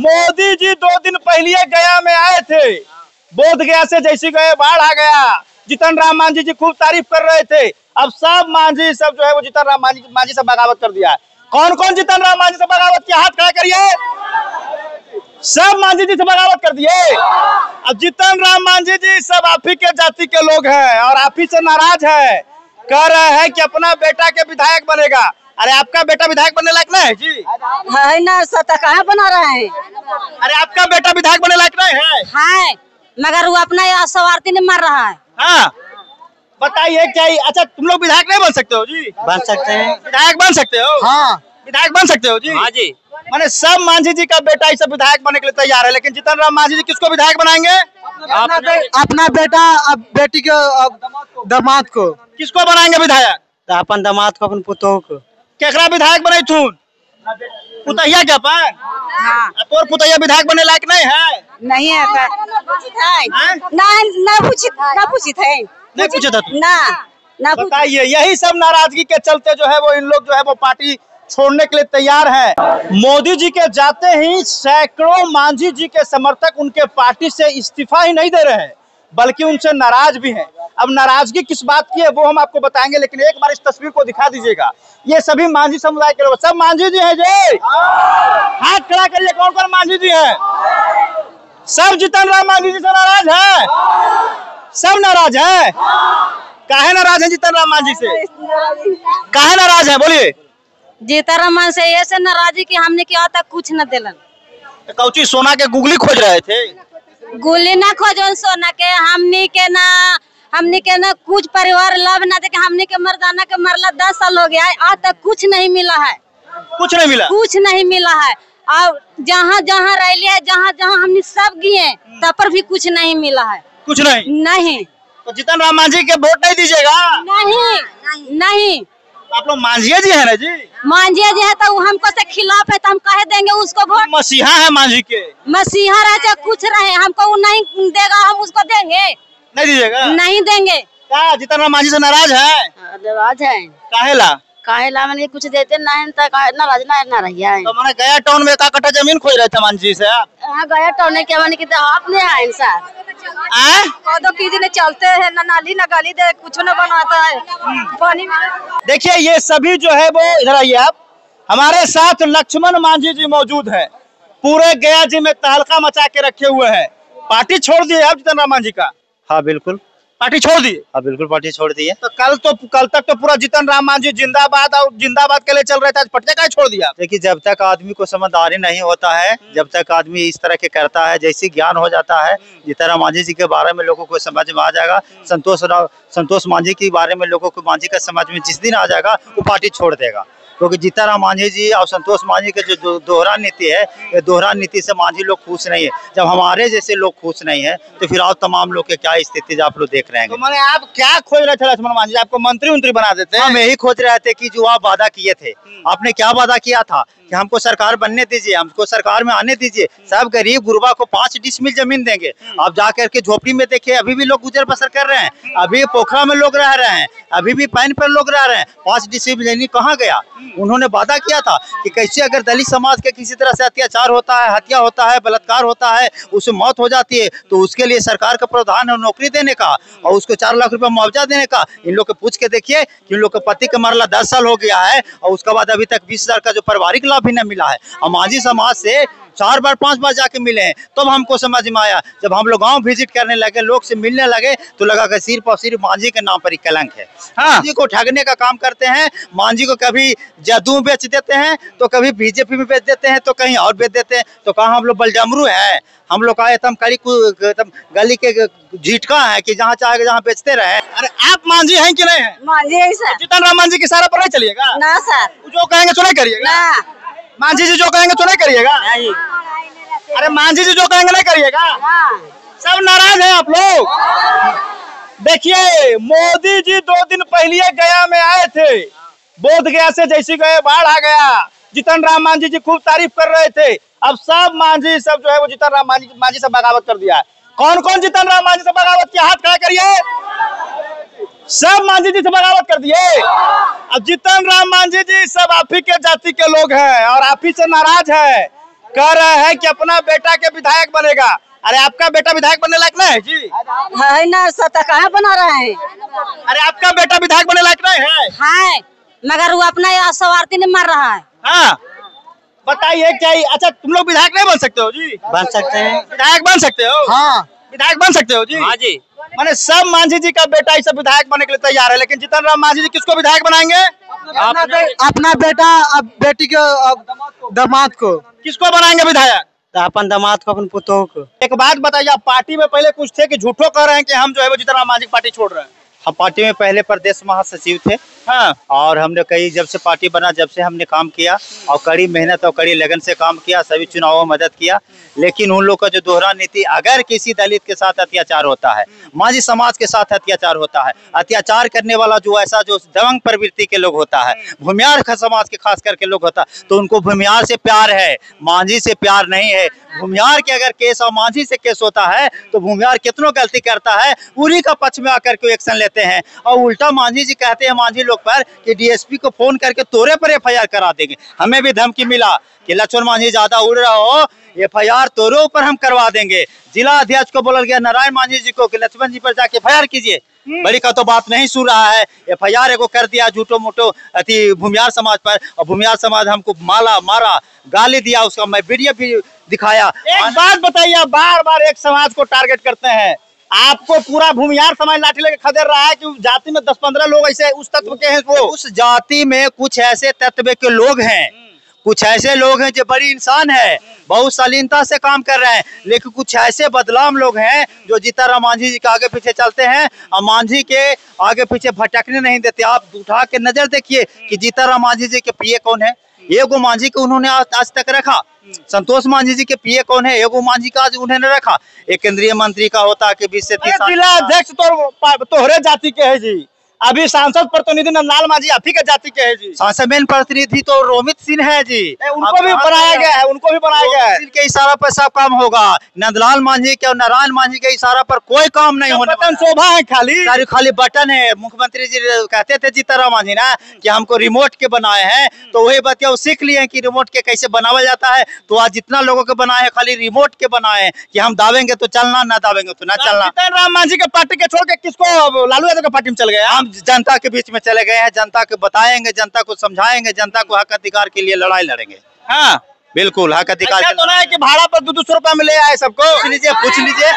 मोदी जी 2 दिन पहले गया में आए थे। बोध गया से जैसी गए बाढ़ आ गया। जीतन राम मांझी जी खूब तारीफ कर रहे थे। अब सब मांझी सब जो है वो जीतन राम मांझी से बगावत कर दिया है। कौन कौन जीतन राम मांझी से बगावत किया? हाथ खड़ा करिए। सब मांझी जी से बगावत कर दिए। अब जीतन राम मांझी जी सब आप ही के जाति के लोग हैं और आप ही से नाराज है। कह रहे हैं कि अपना बेटा के विधायक बनेगा। अरे आपका बेटा विधायक बनने लायक नहीं है जी? है ना, सता कहाँ बना रहे हैं? अरे आपका बेटा विधायक बनने लायक नहीं है? है, मगर वो अपना स्वार्थी ने मार रहा है। हाँ बताइए क्या ही? अच्छा तुम लोग विधायक नहीं बन सकते हो जी? बन सकते हैं। विधायक बन सकते हो? हाँ विधायक बन सकते हो जी? हाँ जी। माने सब मांझी जी का बेटा इस विधायक बनने के लिए तैयार है, लेकिन जीतन राम मांझी जी किसको विधायक बनाएंगे? अपना बेटा अब बेटी के दामाद को। किसको बनाएंगे विधायक? अपन दामाद को, अपन पुतोह को। केकरा विधायक बने थून? पुतैया क्या पान? हाँ। तोर पुतैया विधायक बनने लायक नहीं है? नहीं है, ना पूछित है। नहीं पूछे था तू? ना बताइए, यही सब नाराजगी के चलते जो है वो इन लोग जो है वो पार्टी छोड़ने के लिए तैयार है। मोदी जी के जाते ही सैकड़ों मांझी जी के समर्थक उनके पार्टी से इस्तीफा ही नहीं दे रहे हैं, बल्कि उनसे नाराज भी हैं। अब नाराजगी किस बात की है वो हम आपको बताएंगे, लेकिन एक बार इस तस्वीर को दिखा दीजिएगा। ये सभी मांझी समुदाय के लोग, सब मांझी जी हैं जी? हाथ खड़ा करिए, कौन कौन मांझी जी हैं? सब जीतन राम मांझी जी से नाराज है? सब नाराज है? काहे नाराज है जीतन राम मांझी से? काहे नाराज है बोलिए? जीतन राम से ऐसे नाराजी की हमने क्या तक कुछ न दिलन। कौची सोना के गुगली खोज रहे थे? गोली ना खोजो सोना के, हमने के ना कुछ परिवार लाभ ना दे के हमने के मर्दाना के मरला 10 साल हो गया है, आज तक कुछ नहीं मिला है। कुछ नहीं मिला? कुछ नहीं मिला है। और जहाँ जहाँ रैली है, जहाँ जहाँ हमने सब गए तब पर भी कुछ नहीं मिला है। कुछ नहीं? तो जीतन राम मांझी के वोट नहीं दीजिएगा? नहीं। आप लोग मांझिया जी है ना जी? मांझिया जी है तो हमको से खिलाफ है तो हम कहे देंगे उसको वोट? मसीहा है मांझी के। मसीहा रहे कुछ रहे, हमको वो नहीं देगा, हम उसको देंगे? नहीं दीजिएगा? नहीं देंगे। क्या जीतन राम मांझी से नाराज है? नाराज है। काहेला मैंने कुछ देते नहीं नाराज ना रहिया है। तो मैंने गया टाउन में 1 कट्ठा जमीन खोज रहे थे मांझी से आप? गया टाउन क्या मैंने कितने आपने है सर? तो किसी चलते हैं ना नाली ना गली दे, कुछ न बनाता है पानी में। देखिए ये सभी जो है वो, इधर आइए आप, हमारे साथ लक्ष्मण मांझी जी मौजूद है। पूरे गया जी में तहलका मचा के रखे हुए हैं। पार्टी छोड़ दी है आप जीतन राम मांझी का? हाँ बिल्कुल पार्टी छोड़ दी? हाँ बिल्कुल पार्टी छोड़ दी है। तो कल तक तो पूरा जीतन राम मांझी जिंदाबाद और जिंदाबाद के लिए चल रहे थे, आज पटिया का छोड़ दिया? देखिए जब तक आदमी को समझदारी नहीं होता है, जब तक आदमी इस तरह के करता है, जैसे ज्ञान हो जाता है, जीतन राम मांझी जी के बारे में लोगों को समझ में आ जाएगा। संतोष मांझी के बारे में लोगों को मांझी का समझ में जिस दिन आ जाएगा वो पार्टी छोड़ देगा। क्योंकि जीतन राम मांझी जी और संतोष मांझी के जो दोहरा नीति है, ये दोहरा नीति से मांझी लोग खुश नहीं है। जब हमारे जैसे लोग खुश नहीं है तो फिर आप तमाम लोग के क्या स्थिति आप लोग देख रहे हैं। तो मैंने आप क्या खोज रहे थे लक्ष्मण मांझी? आपको मंत्री बना देते? हम यही खोज रहे थे कि जो आप वादा किए थे, आपने क्या वादा किया था कि हमको सरकार बनने दीजिए, हमको सरकार में आने दीजिए, सब गरीब गुरबा को 5 डिसमिल जमीन देंगे। आप जाकर के झोपड़ी में देखिए, अभी भी लोग गुजर बसर कर रहे हैं, अभी पोखरा में लोग रह रहे हैं, अभी भी पैन पर लोग रह रहे हैं। 5 डिसमिल जमीन कहाँ गया? उन्होंने वादा किया था कि कैसे अगर दलित समाज के किसी तरह से अत्याचार होता है, हत्या होता है, बलात्कार होता है, उसे मौत हो जाती है, तो उसके लिए सरकार का प्रावधान है नौकरी देने का और उसको 4 लाख रुपए मुआवजा देने का। इन लोग को पूछ के देखिए कि इन लोग के पति का मरला 10 साल हो गया है और उसके बाद अभी तक 20,000 का जो पारिवारिक लाभ भी न मिला है। और मांझी समाज से 4 बार 5 बार जाके मिले हैं, तब हमको समझ में आया। जब हम लोग गांव विजिट करने लगे, लोग से मिलने लगे, तो लगा कि सिर्फ और सिर्फ मांझी के नाम पर ही कलंक है। मांझी को ठगने का काम करते हैं। मांझी को कभी जदू बेच देते हैं, तो कभी बीजेपी में बेच देते हैं, तो कहीं और बेच देते हैं। तो कहाँ हम लोग बलडमरू है? हम लोग का एकदम गली के झिटका है कि जहाँ चाहे जहाँ बेचते रहे। अरे आप मांझी हैं कि नहीं है? मांझी है सर। जीतन राम मांझी के सारा पर नहीं चलिएगा? ना सर। जो कहेंगे तो नहीं करिएगा? मांझी जी जो कहेंगे तो नहीं करिएगा? नहीं। अरे मांझी जी जो कहेंगे नहीं करिएगा? सब नाराज हैं आप लोग। देखिए मोदी जी 2 दिन पहले गया में आए थे। बोध गया से जैसी गए बाढ़ आ गया। जीतन राम मांझी जी खूब तारीफ कर रहे थे। अब सब मांझी सब जो है वो जीतन राम मांझी से बगावत कर दिया है। कौन कौन जीतन राम मांझी से बगावत किया? हाथ खड़ा करिए। सब मांझी जी से बगावत कर दिए। अब जीतन राम मांझी जी सब आप ही के जाति के लोग हैं और आप ही से नाराज है। कह रहे हैं कि अपना बेटा के विधायक बनेगा। अरे आपका बेटा विधायक बनने लायक नहीं है जी? है ना, सता कहाँ बना रहे हैं। अरे आपका बेटा विधायक बनने लायक नहीं है? मगर वो अपना स्वार्थी ने मार रहा है। हाँ बताइए क्या अच्छा तुम लोग विधायक नहीं बन सकते हो जी? बन सकते हैं, विधायक बन सकते हो? हाँ विधायक बन सकते हो जी? हाँ जी। माने सब मांझी जी का बेटा इस विधायक बनने के लिए तैयार है, लेकिन जीतन राम मांझी जी किसको विधायक बनाएंगे? अपना बेटा अब बेटी को दामाद को किसको बनाएंगे विधायक? अपन दामाद को अपन पुतोह को। एक बात बताइए, आप पार्टी में पहले कुछ थे कि झूठो कह रहे हैं कि हम जो है वो जीतन राम मांझी पार्टी छोड़ रहे हैं? हम पार्टी में पहले प्रदेश महासचिव थे। हाँ। और हमने कई जब से पार्टी बना जब से हमने काम किया और कड़ी मेहनत और कड़ी लगन से काम किया, सभी चुनावों में मदद किया। लेकिन उन लोग का जो दोहरा नीति, अगर किसी दलित के साथ अत्याचार होता है, मांझी समाज के साथ अत्याचार होता है, अत्याचार करने वाला जो ऐसा जो दबंग प्रवृत्ति के लोग होता है, भूमियार समाज के खास करके लोग होता है, तो उनको भूमियार से प्यार है, मांझी से प्यार नहीं है। भूमियार के अगर केस और मांझी से केस होता है तो भूमियार कितनों गलती करता है, उन्हीं का पक्ष में आकर के एक्शन लेते हैं। और उल्टा मांझी जी कहते हैं मांझी लोग पर कि डीएसपी को फोन करके तोरे पर एफआईआर करा देंगे। हमें भी धमकी मिला कि लक्ष्मण मांझी ज्यादा उड़ रहा हो, एफआईआर तोरे ऊपर हम करवा देंगे। जिला अध्यक्ष को बोला गया नारायण मांझी जी को कि लक्ष्मण जी पर जाके एफआईआर कीजिए। बड़ी का तो बात नहीं सुन रहा है, एफआईआर एगो कर दिया झूठो मोटो अति भूमियार समाज पर, और भूमियार समाज हमको मारा गाली दिया, उसका मैं वीडियो भी दिखाया। एक बात बताइए, आप बार बार एक समाज को टारगेट करते हैं, आपको पूरा भूमियार समाज लाठी लेके खदेड़ रहा है कि जाति में 10-15 लोग ऐसे उस तत्व के हैं। वो उस जाति में कुछ ऐसे तत्व के लोग हैं, कुछ ऐसे लोग हैं जो बड़ी इंसान है, बहुत शालीनता से काम कर रहे हैं, लेकिन कुछ ऐसे बदलाम लोग हैं जो जीतन राम मांझी जी के आगे पीछे चलते हैं और मांझी के आगे पीछे भटकने नहीं देते। आप उठा के नजर देखिए कि जीतन राम मांझी जी के पीए कौन है? एगो मांझी को उन्होंने आज तक रखा। संतोष मांझी जी के पीए कौन है? एगो मांझी का आज उन्होंने रखा। एक केंद्रीय मंत्री का होता कि 20 से 30 जिला अध्यक्ष तो तोहरे जाति के है जी, अभी सांसद प्रतिनिधि नंदलाल मांझी आप ही के जाति के है जी। सांसद मेन प्रतिनिधि तो रोमित सिंह है जी, उनको भी बनाया गया है, उनको भी बनाया गया है। के इशारा पर सब काम होगा। नंदलाल मांझी के और नारायण मांझी के इशारा पर कोई काम नहीं होने वाला। शोभा है खाली बटन है। मुख्यमंत्री जी कहते थे जीतन राम मांझी ना कि हमको रिमोट के बनाए हैं, तो वही बतिया सीख लिए कि रिमोट के कैसे बनाया जाता है। तो आज जितना लोगों के बनाए हैं खाली रिमोट के बनाए हैं कि हम दावेंगे तो चलना, ना दावेंगे तो ना चलना। जीतन राम मांझी के पार्टी के छोड़ के किसको लालू यादव के पार्टी में चल गए? हम जनता के बीच में चले गए हैं, जनता को बताएंगे, जनता को समझाएंगे, जनता को हक अधिकार के लिए लड़ाई लड़ेंगे। हाँ बिल्कुल हक अधिकार। तो ना है कि भाड़ा पर 200 रुपया में ले आए सबको? पूछ लीजिए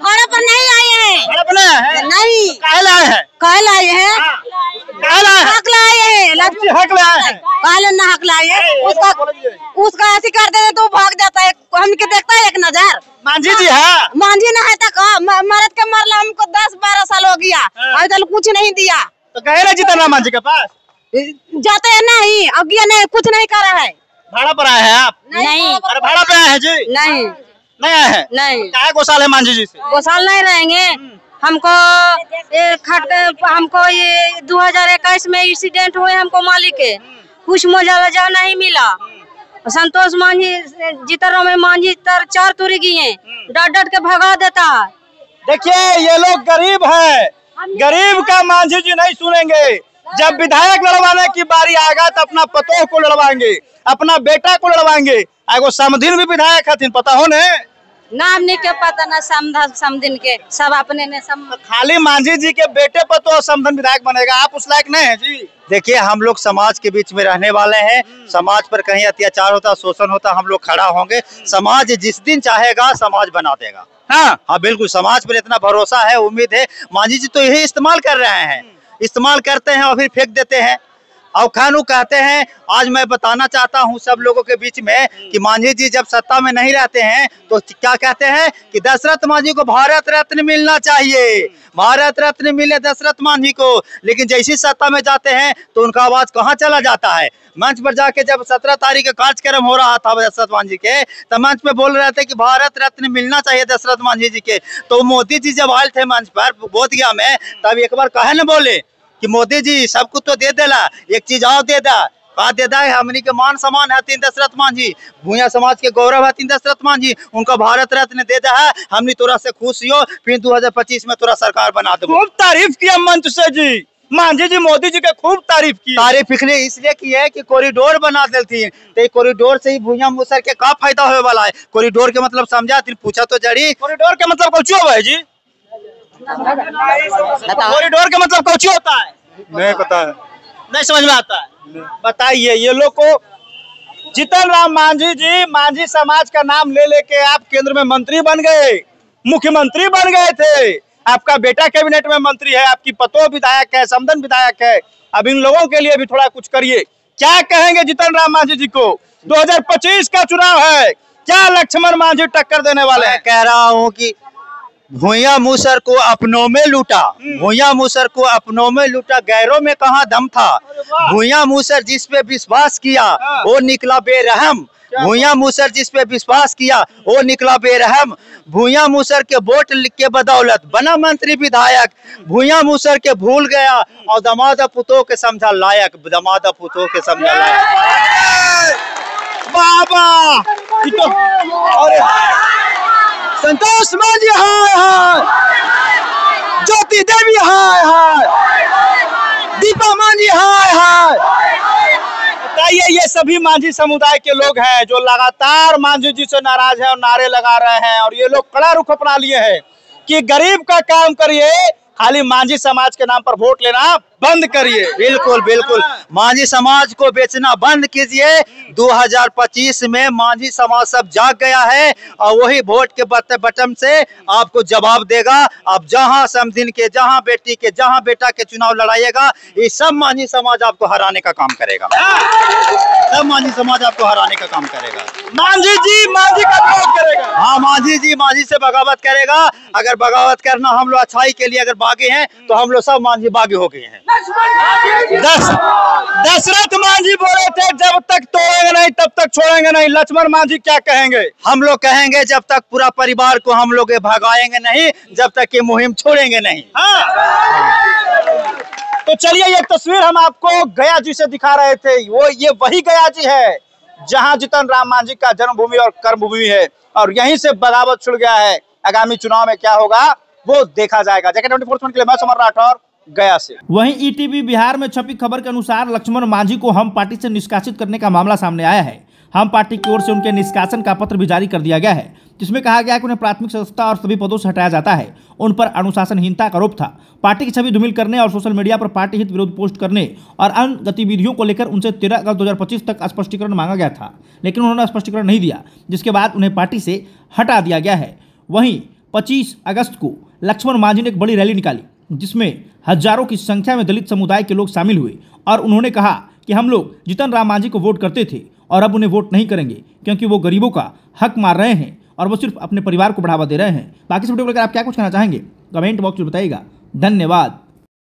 भाड़ा पर नहीं आए हैं, भाड़ा पर नहीं नहीं। काहे लाए हैं? काहे लाए हैं? काहे लाए हैं? हक लाए हैं, हक लाए हैं। काहे ना हक लाए हैं? उसका ऐसे कर देते तो भाग जाता है, हमके देखता है एक नजर। मांझी जी है, मांझी ना है तक मरद के मरला हमको 10-12 साल हो गया, अभी तक कुछ नहीं दिया। तो गए ना जीतन राम मांझी के पास? जाते हैं नहीं, अब नहीं, कुछ नहीं कर रहा है। भाड़ा पर आए हैं आप? नहीं। अरे भाड़ा पे आए हैं जी? नहीं आए हैं? नहीं। काहे गोसाल है मांझी जी से? गोसाल नहीं रहेंगे। हमको हमको ये 2021 में एक्सीडेंट हुए, हमको मालिक के कुछ मुआवजा नहीं मिला। संतोष मांझी जीतन राम मांझी 4 तुरी गए, डट के भगा देता है। देखिए ये लोग गरीब है, गरीब का मांझी जी नहीं सुनेंगे। जब विधायक लड़वाने की बारी आएगा तो अपना पतोह को लड़वाएंगे, अपना बेटा को लड़वाएंगे। एगो समधिन भी विधायक हथिन, पता हो ने? नाम नहीं के पता ना, समधिन के सब अपने ने सब। खाली मांझी जी के बेटे पर तो समधिन विधायक बनेगा, आप उस लायक नहीं है जी। देखिए हम लोग समाज के बीच में रहने वाले हैं, समाज पर कहीं अत्याचार होता, शोषण होता, हम लोग खड़ा होंगे। समाज जिस दिन चाहेगा समाज बना देगा। हाँ बिल्कुल, समाज पर इतना भरोसा है, उम्मीद है। मांझी जी तो यही इस्तेमाल कर रहे हैं, इस्तेमाल करते हैं और फिर फेंक देते हैं। और खानू कहते हैं, आज मैं बताना चाहता हूं सब लोगों के बीच में कि मांझी जी जब सत्ता में नहीं रहते हैं तो क्या कहते हैं कि दशरथ मांझी को भारत रत्न मिलना चाहिए, भारत रत्न मिले दशरथ मांझी को। लेकिन जैसी सत्ता में जाते हैं तो उनका आवाज कहाँ चला जाता है? मंच पर जाके जब 17 तारीख का कार्यक्रम हो रहा था दशरथ मांझी के, तो मंच पे बोल रहे थे कि भारत रत्न मिलना चाहिए दशरथ मांझी जी के। तो मोदी जी जब आए थे मंच पर बोधगया में, तब एक बार कहे न बोले कि मोदी जी सब कुछ तो दे देला, एक चीज और दे दा। कहा दे दा है? हमनी के मान सम्मान है दशरथ मांझी, भूया समाज के गौरव है दशरथ मांझी, उनका भारत रत्न दे दा है। हमनी तोरा से खुश हो, फिर 2025 में तोरा सरकार बना दो। खूब तारीफ किया मंच से जी, मांझी जी मोदी जी के खूब तारीफ की। तारीफ इसलिए की है कि कॉरिडोर बना देती है, तो कॉरिडोर से ही भूया मूसर के का फायदा होने वाला है। कॉरिडोर के मतलब समझा, पूछा तो जड़ी। कॉरिडोर के मतलब कौची होता है जी? कॉरिडोर का मतलब कौची होता है? नहीं पता है, नहीं समझ में आता है। बताइए ये लोग को। जीतन राम मांझी जी, मांझी समाज का नाम ले लेके आप केंद्र में मंत्री बन गए, मुख्यमंत्री बन गए थे। आपका बेटा कैबिनेट में मंत्री है, आपकी पतोह विधायक है, समदन विधायक है। अब इन लोगों के लिए भी थोड़ा कुछ करिए। क्या कहेंगे जीतन राम मांझी जी को? 2025 का चुनाव है, क्या लक्ष्मण मांझी टक्कर देने वाले हैं? कह रहा हूँ कि भूया मूसर को अपनों में लूटा, भूया मूसर को अपनों में लूटा, गैरों में कहाँ दम था। भूया मूसर जिस पे विश्वास किया वो निकला बेरहम। भूया मूसर जिस पे विश्वास किया वो निकला बेरहम। भूया मूसर के वोट के बदौलत बना मंत्री विधायक। भूया मूसर के भूल गया और दमाद पुतों के समझा लायक, दमाद पुतों के समझा लायक। बाबा संतोष मांझी हाय हाय, ज्योति देवी हाय हाय, दीपा मांझी हाय हाय। बताइए ये सभी मांझी समुदाय के लोग हैं जो लगातार मांझी जी से नाराज हैं और नारे लगा रहे हैं। और ये लोग कड़ा रुख अपना लिए हैं कि गरीब का काम करिए, खाली मांझी समाज के नाम पर वोट लेना बंद करिए। बिल्कुल बिल्कुल, मांझी समाज को बेचना बंद कीजिए। 2025 में मांझी समाज सब जाग गया है और वही वोट के बटन से आपको जवाब देगा। अब जहां समदिन के, जहां बेटी के, जहां बेटा के चुनाव लड़ाइएगा, ये सब मांझी समाज आपको हराने का काम करेगा। सब मांझी समाज आपको हराने का काम करेगा। मांझी जी मांझी का विरोध करेगा। हाँ, मांझी जी मांझी से बगावत करेगा। अगर बगावत करना हम लोग अच्छाई के लिए अगर बागी हैं तो हम लोग सब मांझी बागी हो गए हैं। दशरथ मांझी बोले थे जब तक तोड़ेंगे नहीं तब तक छोड़ेंगे नहीं। लक्ष्मण मांझी क्या कहेंगे? हम लोग कहेंगे जब तक पूरा परिवार को हम लोग भगाएंगे नहीं, जब तक ये मुहिम छोड़ेंगे नहीं। तो चलिए ये तस्वीर हम आपको गया जी से दिखा रहे थे। ये वही गया जी है जहां जीतन राम मांझी का जन्मभूमि और कर्मभूमि है और यहीं से बगावत छिड़ गया है। आगामी चुनाव में क्या होगा वो देखा जाएगा। जगह 24 के लिए मैं समर राठौर, गया से। वहीं ईटीवी बिहार में छपी खबर के अनुसार लक्ष्मण मांझी को हम पार्टी से निष्कासित करने का मामला सामने आया है। हम पार्टी की ओर से उनके निष्कासन का पत्र भी जारी कर दिया गया है, जिसमें कहा गया है कि उन्हें प्राथमिक सदस्यता और सभी पदों से हटाया जाता है। उन पर अनुशासनहीनता का आरोप था। पार्टी की छवि धूमिल करने और सोशल मीडिया पर पार्टी हित विरोध पोस्ट करने और अन्य गतिविधियों को लेकर उनसे 13 अगस्त 2025 तक स्पष्टीकरण मांगा गया था, लेकिन उन्होंने स्पष्टीकरण नहीं दिया, जिसके बाद उन्हें पार्टी से हटा दिया गया है। वहीं 25 अगस्त को लक्ष्मण मांझी ने एक बड़ी रैली निकाली, जिसमें हजारों की संख्या में दलित समुदाय के लोग शामिल हुए और उन्होंने कहा कि हम लोग जीतन राम मांझी को वोट करते थे और अब उन्हें वोट नहीं करेंगे क्योंकि वो गरीबों का हक मार रहे हैं और वो सिर्फ अपने परिवार को बढ़ावा दे रहे हैं। बाकी सब वीडियो को लेकर आप क्या कुछ कहना चाहेंगे कमेंट बॉक्स में बताइएगा। धन्यवाद।